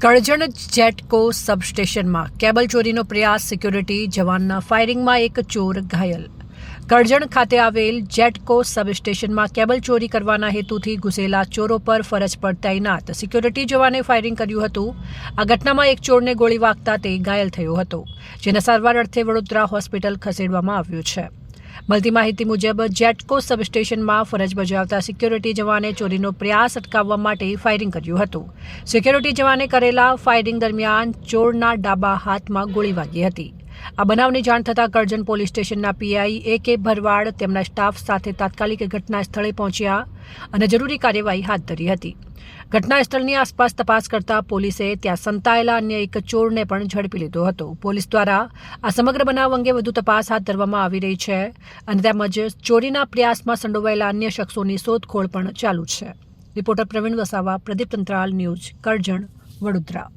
Karjan GETCO સબસ્ટેશનમાં cable ચોરીનો પ્રયાસ, security જવાનના ફાયરિંગમાં એક ચોર ઘાયલ। કરજણ ખાતે આવેલ જેટકો સબસ્ટેશનમાં કેબલ ચોરી કરવાના હેતુથી ઘૂસેલા ચોરો પર ફરજ પર તૈનાત સિક્યોરિટી જવાને ફાયરિંગ કર્યું હતું। આ ઘટનામાં એક ચોરને ગોળી વાગતા તે ઘાયલ થયો હતો, જેને સારવાર અર્થે વડોદરા હોસ્પિટલ ખસેડવામાં આવ્યો છે। મળતી માહિતી મુજબ જેટકો સબસ્ટેશનમાં ફરજ બજાવતા સિક્યોરિટી જવાને ચોરીનો પ્રયાસ અટકાવવા માટે ફાયરિંગ કર્યું હતું। સિક્યોરિટી જવાને કરેલા ફાયરિંગ દરમિયાન ચોરના ડાબા હાથમાં ગોળી વાગી હતી। આ બનાવની જાણ થતાં કરજણ પોલીસ સ્ટેશનના પીઆઈ એ.કે. ભરવાડ તેમના સ્ટાફ સાથે તાત્કાલિક ઘટના સ્થળે પહોંચ્યા અને જરૂરી કાર્યવાહી હાથ ધરી હતી। ઘટના સ્થળની આસપાસ તપાસ કરતા પોલીસે ત્યાં સંતાયેલા અન્ય એક ચોરને પણ ઝડપી લીધો હતો। પોલીસ દ્વારા આ સમગ્ર બનાવ અંગે વધુ તપાસ હાથ ધરવામાં આવી રહી છે અને તેમજ ચોરીના પ્રયાસમાં સંડોવાયેલા અન્ય શખ્સોની શોધખોળ પણ ચાલુ છે। Reporter Pravin Vasava, Pradeep Tantral, news Karjan, Vadodara.